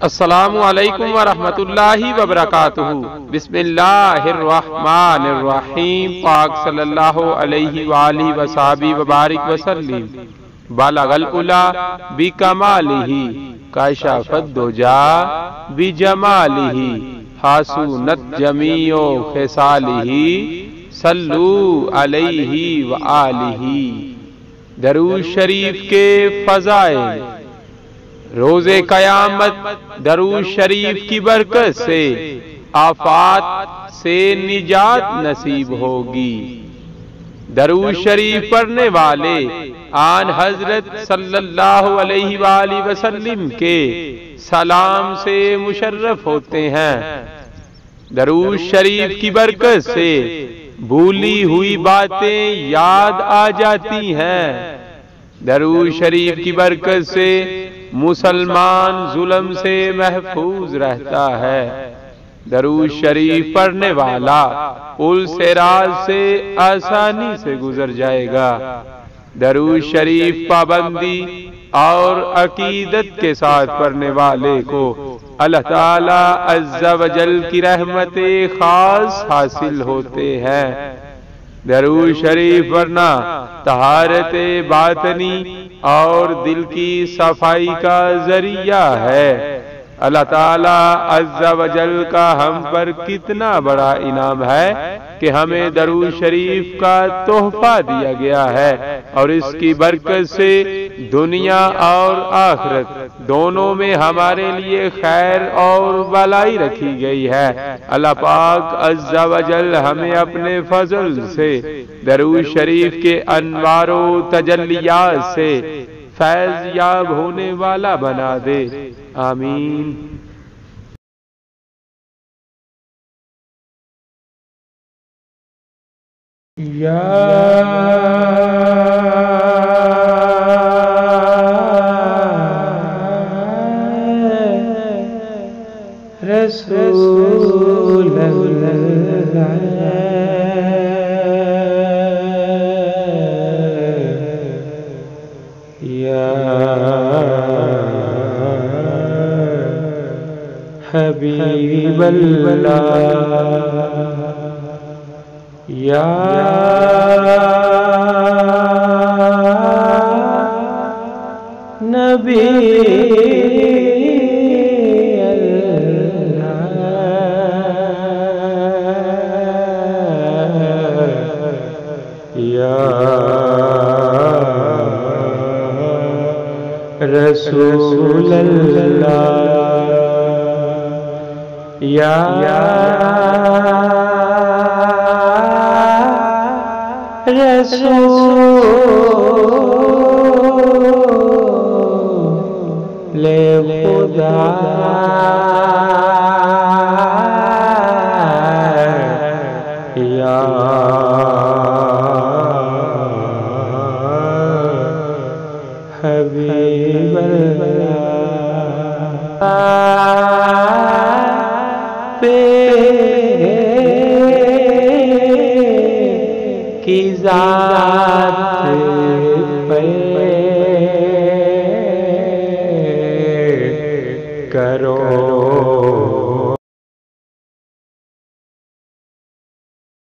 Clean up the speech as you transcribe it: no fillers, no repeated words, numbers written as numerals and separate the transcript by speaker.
Speaker 1: السلام علیکم ورحمۃ اللہ وبرکاتہ۔ بسم اللہ الرحمن الرحیم۔ پاک صلی اللہ علیہ وآلہ وصحبہ وبارک وسلم۔ بلغ العلا بکمالہ کشف الدجا بجمالہ حسنت جمیع خصالہ صلو علیہ وآلہ۔ درود شریف کے فضائل۔ روز قیامت درود شریف کی برکت سے آفات سے نجات نصیب ہوگی۔ درود شریف پڑھنے والے آن حضرت صلی اللہ علیہ وآلہ وسلم کے سلام سے مشرف ہوتے ہیں۔ درود شریف کی برکت سے بھولی ہوئی باتیں یاد آ جاتی ہیں۔ درود شریف کی برکت سے مسلمان ظلم سے محفوظ رہتا ہے۔ درود شریف پڑھنے والا پل صراط سے آسانی سے گزر جائے گا۔ درود شریف پابندی اور عقیدت کے ساتھ پڑھنے والے کو اللہ تعالی عز و جل کی رحمت خاص حاصل ہوتے ہیں۔ درود شریف پڑھنا طہارت باطنی اور دل کی صفائی کا ذریعہ ہے۔ اللہ تعالی عز و جل کا ہم پر کتنا بڑا انعام ہے کہ ہمیں درود شریف کا تحفہ دیا گیا ہے، اور اس کی برکت سے دنیا اور آخرت دونوں میں ہمارے لیے خیر اور بھلائی رکھی گئی ہے۔ اللہ پاک عز و جل ہمیں اپنے فضل سے درود شریف کے انوار و تجلیات سے فیض یاب ہونے والا بنا دے، آمین۔ یا رسول اللہ حبیب اللہ، یا نبی اللہ، یا رسول اللہ، یا رسول خدا، یا حبیب اللہ، کی ذات پہ